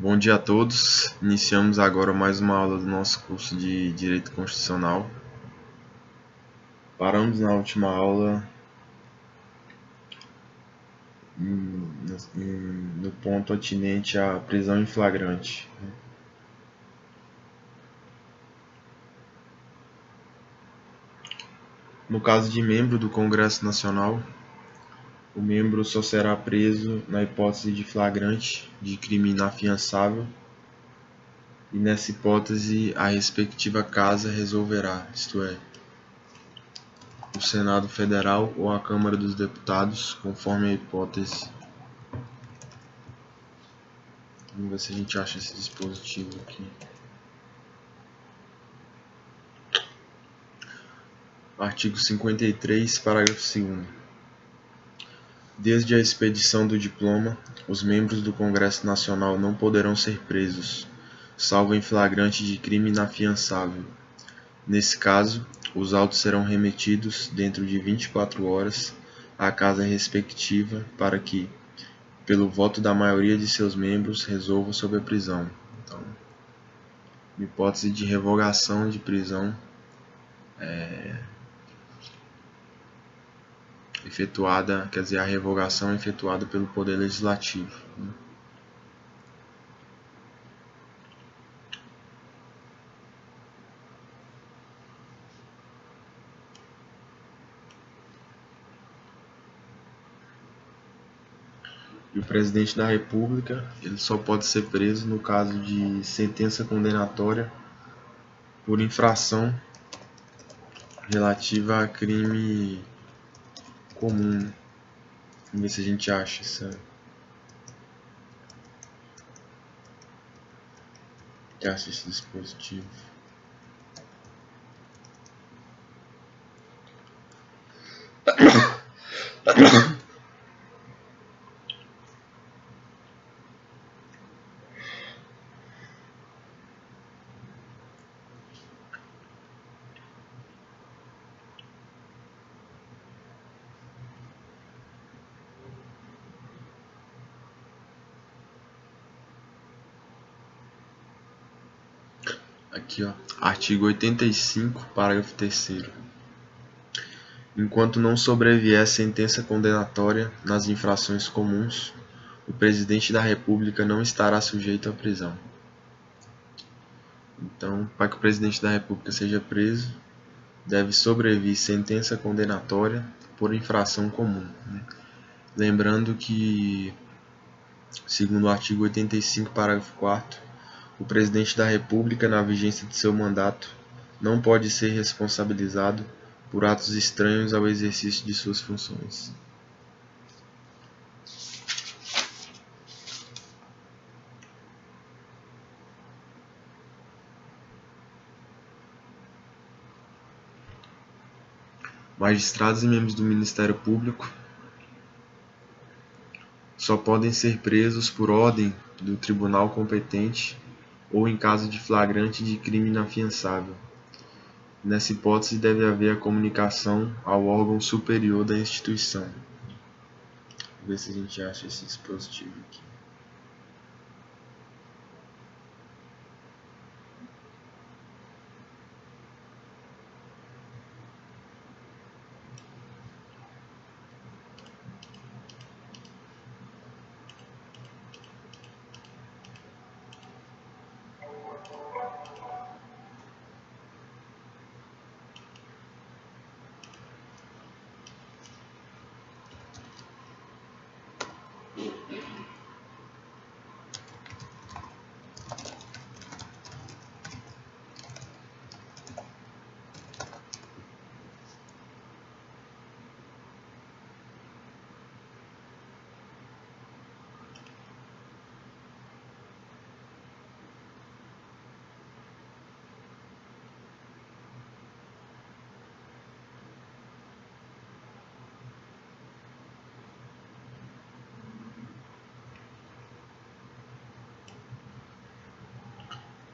Bom dia a todos. Iniciamos agora mais uma aula do nosso curso de Direito Constitucional. Paramos na última aula no ponto atinente à prisão em flagrante. No caso de membro do Congresso Nacional, o membro só será preso na hipótese de flagrante de crime inafiançável e nessa hipótese a respectiva casa resolverá, isto é, o Senado Federal ou a Câmara dos Deputados, conforme a hipótese. Vamos ver se a gente acha esse dispositivo aqui. Artigo 53, parágrafo 2º. Desde a expedição do diploma, os membros do Congresso Nacional não poderão ser presos, salvo em flagrante de crime inafiançável. Nesse caso, os autos serão remetidos dentro de 24 horas à casa respectiva para que, pelo voto da maioria de seus membros, resolva sobre a prisão. Então, hipótese de revogação de prisão efetuada, quer dizer, a revogação é efetuada pelo Poder Legislativo. E o presidente da República, ele só pode ser preso no caso de sentença condenatória por infração relativa a crime comum. Vamos ver se a gente acha esse dispositivo. Aqui, ó, artigo 85, parágrafo 3º. Enquanto não sobrevier sentença condenatória nas infrações comuns, o presidente da República não estará sujeito à prisão. Então, para que o presidente da República seja preso, deve sobrevir sentença condenatória por infração comum, né? Lembrando que, segundo o artigo 85, parágrafo 4º, o presidente da República, na vigência de seu mandato, não pode ser responsabilizado por atos estranhos ao exercício de suas funções. Magistrados e membros do Ministério Público só podem ser presos por ordem do tribunal competente ou em caso de flagrante de crime inafiançável. Nessa hipótese, deve haver a comunicação ao órgão superior da instituição. Vamos ver se a gente acha esse dispositivo aqui.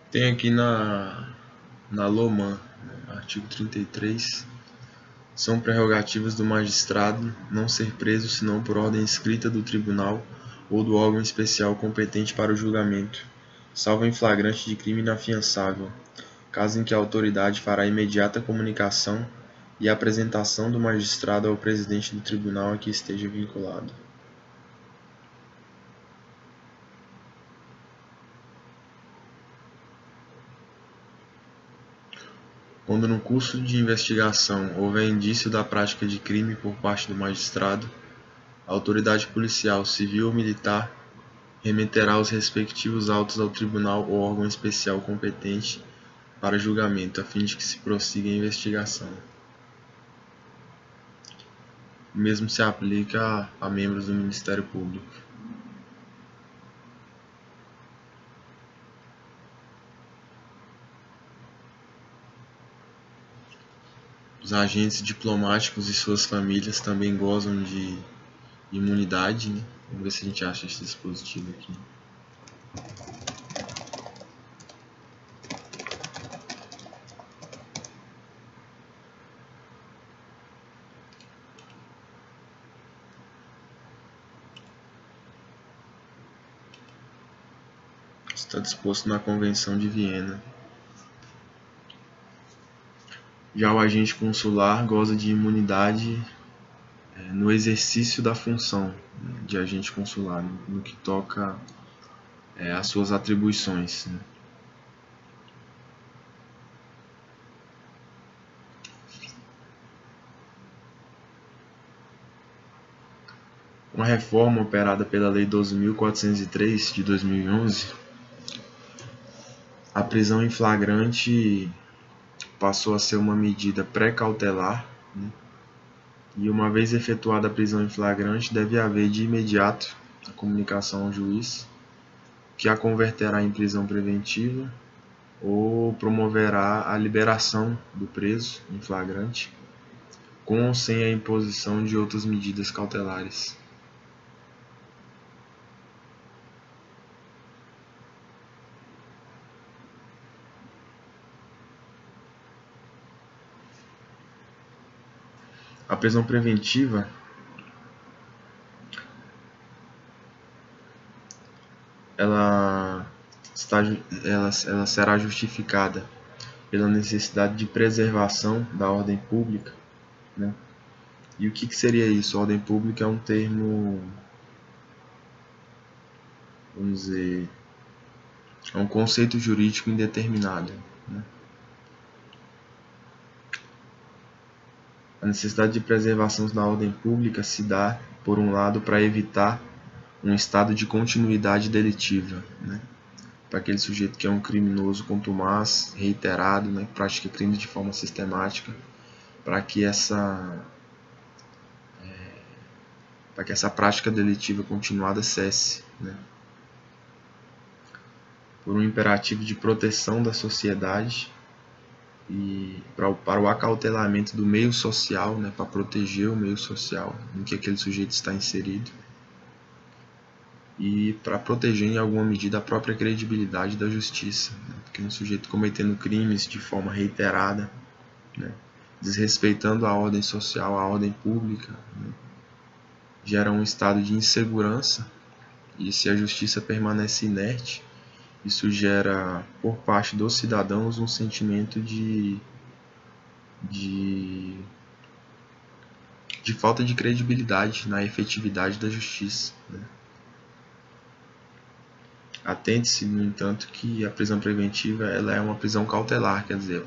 Tem aqui na LOMAN, artigo 33, são prerrogativas do magistrado não ser preso senão por ordem escrita do tribunal ou do órgão especial competente para o julgamento, salvo em flagrante de crime inafiançável, caso em que a autoridade fará imediata comunicação e apresentação do magistrado ao presidente do tribunal a que esteja vinculado. Quando no curso de investigação houver indício da prática de crime por parte do magistrado, a autoridade policial, civil ou militar remeterá os respectivos autos ao tribunal ou órgão especial competente para julgamento, a fim de que se prossiga a investigação. O mesmo se aplica a membros do Ministério Público. Os agentes diplomáticos e suas famílias também gozam de imunidade, né? Vamos ver se a gente acha esse dispositivo aqui. Está disposto na Convenção de Viena. Já o agente consular goza de imunidade no exercício da função de agente consular, no que toca às suas atribuições, né? Uma reforma operada pela Lei 12.403 de 2011, a prisão em flagrante passou a ser uma medida pré-cautelar, né? E uma vez efetuada a prisão em flagrante, deve haver de imediato a comunicação ao juiz, que a converterá em prisão preventiva ou promoverá a liberação do preso em flagrante, com ou sem a imposição de outras medidas cautelares. A prisão preventiva ela será justificada pela necessidade de preservação da ordem pública, né? E o que seria isso? A ordem pública é um termo, vamos dizer, é um conceito jurídico indeterminado, né? A necessidade de preservação da ordem pública se dá, por um lado, para evitar um estado de continuidade delitiva, né? Para aquele sujeito que é um criminoso contumaz, reiterado, né, que pratica crimes de forma sistemática, para que essa prática delitiva continuada cesse, né? Por um imperativo de proteção da sociedade e para o acautelamento do meio social, né, para proteger o meio social em que aquele sujeito está inserido e para proteger em alguma medida a própria credibilidade da justiça, né? Porque um sujeito cometendo crimes de forma reiterada, né, desrespeitando a ordem social, a ordem pública, né, gera um estado de insegurança, e se a justiça permanece inerte, isso gera por parte dos cidadãos um sentimento de falta de credibilidade na efetividade da justiça, né? Atente-se, no entanto, que a prisão preventiva ela é uma prisão cautelar, quer dizer,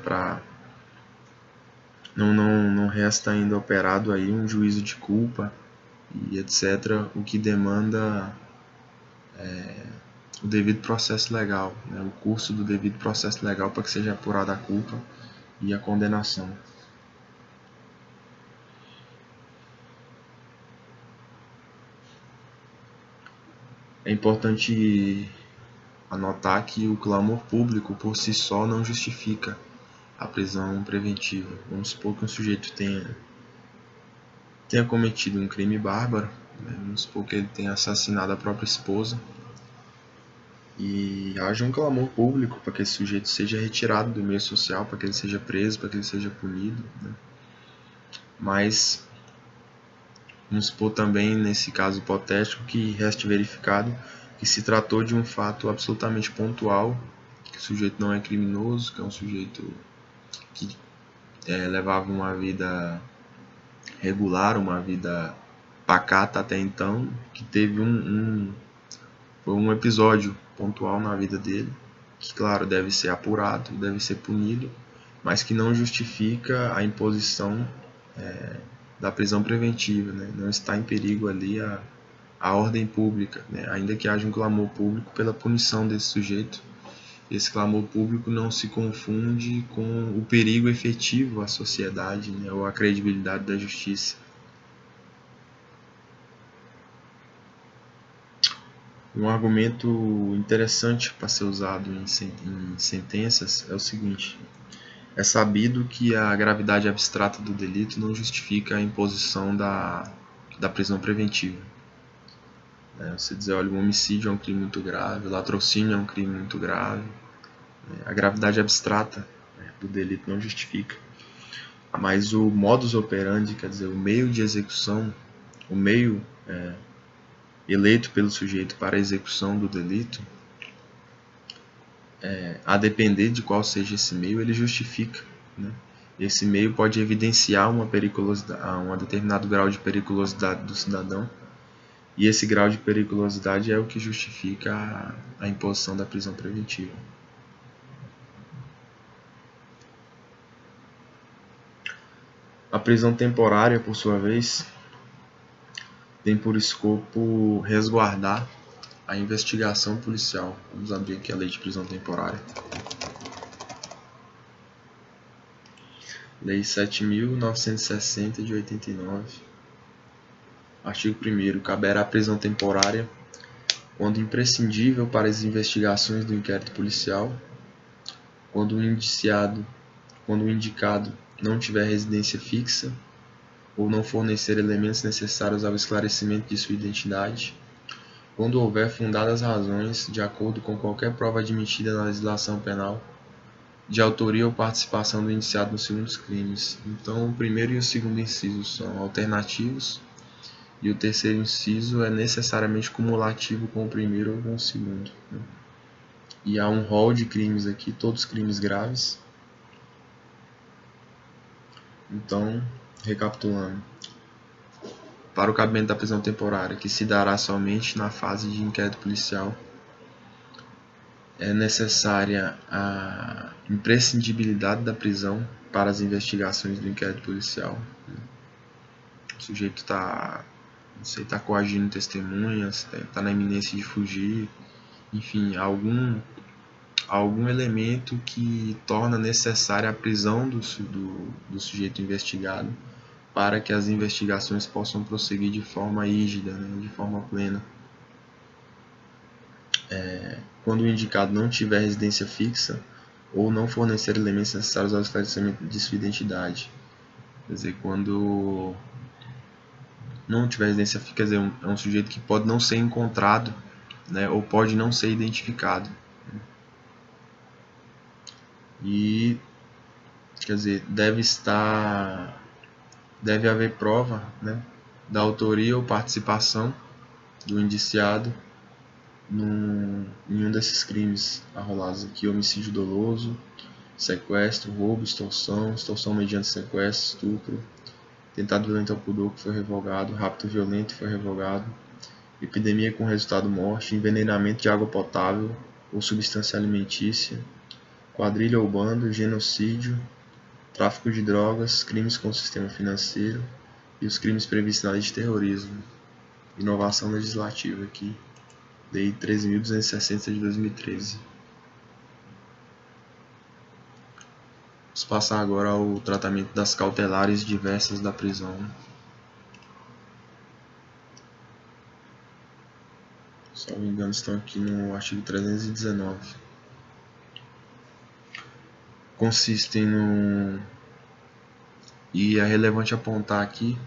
não resta ainda operado aí um juízo de culpa e etc., o que demanda o devido processo legal, né? O curso do devido processo legal para que seja apurada a culpa e a condenação. É importante anotar que o clamor público por si só não justifica a prisão preventiva. Vamos supor que um sujeito tenha cometido um crime bárbaro, né? Vamos supor que ele tenha assassinado a própria esposa e haja um clamor público para que esse sujeito seja retirado do meio social, para que ele seja preso, para que ele seja punido, né? Mas vamos supor também, nesse caso hipotético, que reste verificado que se tratou de um fato absolutamente pontual, que o sujeito não é criminoso, que é um sujeito que levava uma vida regular, uma vida pacata até então, que teve foi um episódio pontual na vida dele, que claro, deve ser apurado, deve ser punido, mas que não justifica a imposição da prisão preventiva, né? Não está em perigo ali a ordem pública, né? Ainda que haja um clamor público pela punição desse sujeito, esse clamor público não se confunde com o perigo efetivo à sociedade, né? Ou à credibilidade da justiça. Um argumento interessante para ser usado em sentenças é o seguinte: é sabido que a gravidade abstrata do delito não justifica a imposição da prisão preventiva. Você dizer, olha, o homicídio é um crime muito grave, o latrocínio é um crime muito grave, a gravidade abstrata do delito não justifica. Mas o modus operandi, quer dizer, o meio de execução, o meio eleito pelo sujeito para a execução do delito, a depender de qual seja esse meio, ele justifica, né? Esse meio pode evidenciar uma periculosidade, um determinado grau de periculosidade do cidadão, e esse grau de periculosidade é o que justifica a imposição da prisão preventiva. A prisão temporária, por sua vez, tem por escopo resguardar a investigação policial. Vamos abrir aqui a lei de prisão temporária. Lei 7.960 de 89. Artigo 1º. Caberá a prisão temporária quando imprescindível para as investigações do inquérito policial, quando o indicado não tiver residência fixa ou não fornecer elementos necessários ao esclarecimento de sua identidade, quando houver fundadas razões, de acordo com qualquer prova admitida na legislação penal, de autoria ou participação do indiciado nos segundos crimes. Então, o primeiro e o segundo inciso são alternativos, e o terceiro inciso é necessariamente cumulativo com o primeiro ou com o segundo. E há um rol de crimes aqui, todos crimes graves. Então, recapitulando, para o cabimento da prisão temporária, que se dará somente na fase de inquérito policial, é necessária a imprescindibilidade da prisão para as investigações do inquérito policial. O sujeito está coagindo testemunhas, está na iminência de fugir, enfim, algum elemento que torna necessária a prisão do sujeito investigado para que as investigações possam prosseguir de forma rígida, né, de forma plena. Quando o indicado não tiver residência fixa ou não fornecer elementos necessários ao esclarecimento de sua identidade. Quer dizer, quando não tiver residência fixa, quer dizer, é um sujeito que pode não ser encontrado, né, ou pode não ser identificado. E, quer dizer, deve haver prova, né, da autoria ou participação do indiciado em um desses crimes arrolados aqui: homicídio doloso, sequestro, roubo, extorsão mediante sequestro, estupro, tentado violento ao pudor, que foi revogado, rapto violento, foi revogado, epidemia com resultado morte, envenenamento de água potável ou substância alimentícia, quadrilha ou bando, genocídio, tráfico de drogas, crimes com o sistema financeiro e os crimes previstos na lei de terrorismo. Inovação legislativa aqui, Lei 13.260 de 2013. Vamos passar agora ao tratamento das cautelares diversas da prisão. Se não me engano, estão aqui no artigo 319. Consistem no... E é relevante apontar aqui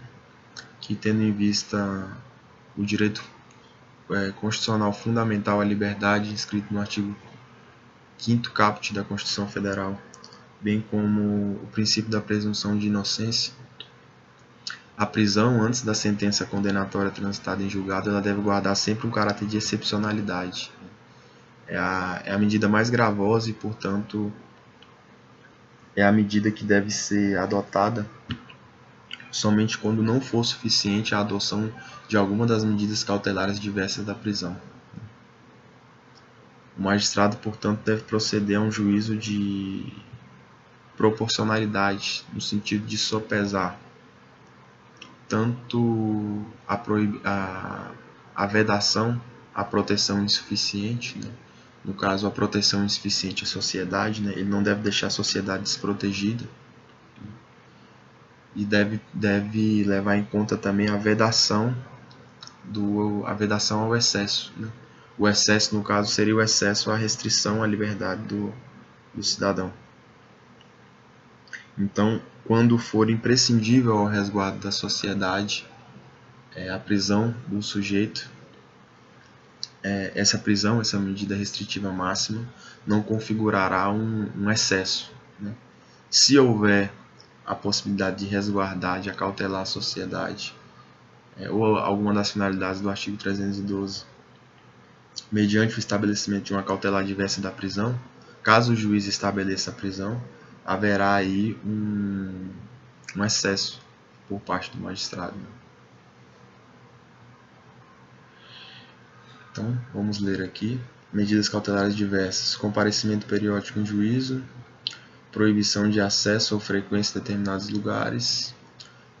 que, tendo em vista o direito constitucional fundamental à liberdade, inscrito no artigo 5º caput da Constituição Federal, bem como o princípio da presunção de inocência, A prisão, antes da sentença condenatória transitada em julgado, ela deve guardar sempre um caráter de excepcionalidade. É a medida mais gravosa e, portanto, é a medida que deve ser adotada somente quando não for suficiente a adoção de alguma das medidas cautelares diversas da prisão. O magistrado, portanto, deve proceder a um juízo de proporcionalidade, no sentido de sopesar tanto a vedação, a proteção insuficiente, né? No caso, a proteção insuficiente à sociedade, né? Ele não deve deixar a sociedade desprotegida, e deve levar em conta também a vedação ao excesso, né? O excesso, no caso, seria o excesso à restrição à liberdade do cidadão. Então, quando for imprescindível ao resguardo da sociedade, a prisão do sujeito, essa medida restritiva máxima, não configurará um excesso, né? Se houver a possibilidade de resguardar, de acautelar a sociedade, ou alguma das finalidades do artigo 312, mediante o estabelecimento de uma cautelar diversa da prisão, caso o juiz estabeleça a prisão, haverá aí um excesso por parte do magistrado. Então, vamos ler aqui. Medidas cautelares diversas: comparecimento periódico em juízo, proibição de acesso ou frequência em determinados lugares,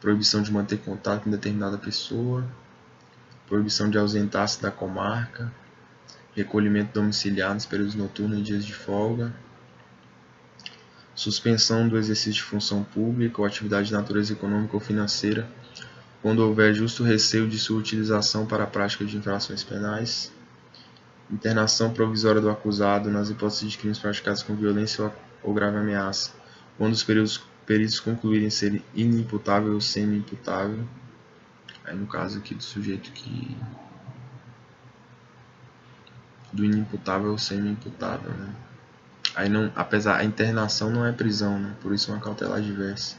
proibição de manter contato com determinada pessoa, proibição de ausentar-se da comarca, recolhimento domiciliar nos períodos noturnos e dias de folga, suspensão do exercício de função pública ou atividade de natureza econômica ou financeira, quando houver justo receio de sua utilização para a prática de infrações penais, internação provisória do acusado nas hipóteses de crimes praticados com violência ou grave ameaça, quando os peritos concluírem ser inimputável ou semi-imputável, aí no caso aqui do sujeito do inimputável ou semi-imputável, né? Aí não, apesar a internação não é prisão, né? Por isso uma cautelar diversa.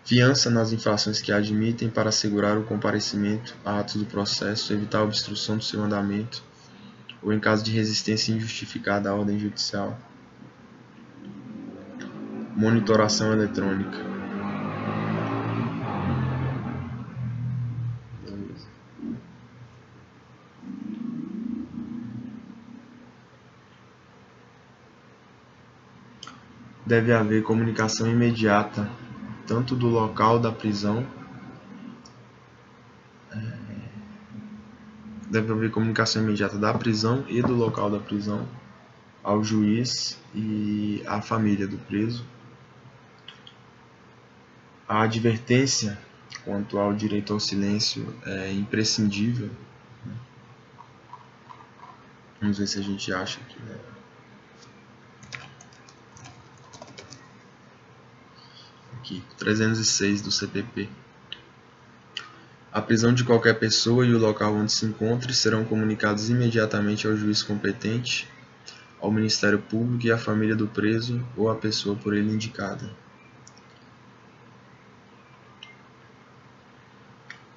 Fiança nas infrações que admitem para assegurar o comparecimento a atos do processo, evitar a obstrução do seu andamento, ou em caso de resistência injustificada à ordem judicial. Monitoração eletrônica. Deve haver comunicação imediata, tanto do local da prisão, deve haver comunicação imediata da prisão e do local da prisão ao juiz e à família do preso. A advertência quanto ao direito ao silêncio é imprescindível. Vamos ver se a gente acha aqui, né? Aqui, 306 do CPP. A prisão de qualquer pessoa e o local onde se encontre serão comunicados imediatamente ao juiz competente, ao Ministério Público e à família do preso ou à pessoa por ele indicada.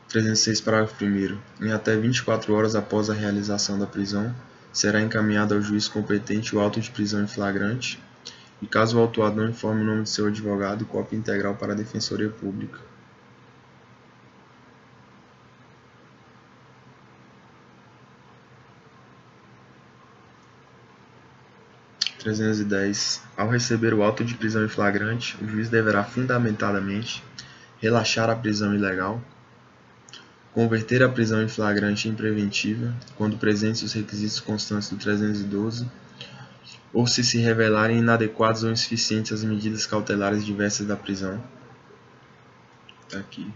306, parágrafo 1º. Em até 24 horas após a realização da prisão, será encaminhado ao juiz competente o auto de prisão em flagrante, e caso o autuado não informe o nome de seu advogado, cópia integral para a Defensoria Pública. 310. Ao receber o auto de prisão em flagrante, o juiz deverá fundamentadamente relaxar a prisão ilegal, converter a prisão em flagrante em preventiva, quando presentes os requisitos constantes do 312, ou se revelarem inadequadas ou insuficientes as medidas cautelares diversas da prisão. Tá aqui.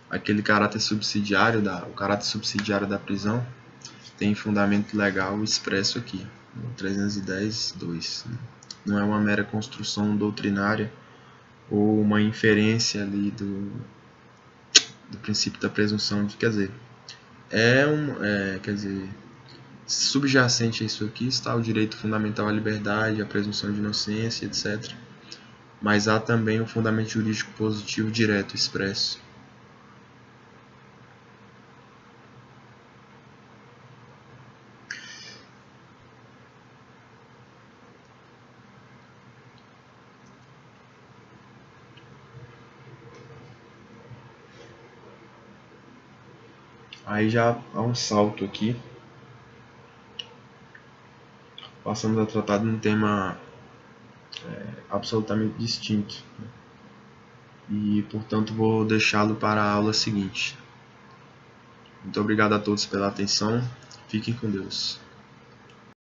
Aquele caráter subsidiário o caráter subsidiário da prisão tem fundamento legal expresso aqui, no 310.2. Não é uma mera construção doutrinária ou uma inferência ali do princípio da presunção de, quer dizer, subjacente a isso aqui está o direito fundamental à liberdade, a presunção de inocência, etc. mas há também o fundamento jurídico positivo direto expresso. Aí já há um salto aqui. Passamos a tratar de um tema absolutamente distinto. E, portanto, vou deixá-lo para a aula seguinte. Muito obrigado a todos pela atenção. Fiquem com Deus.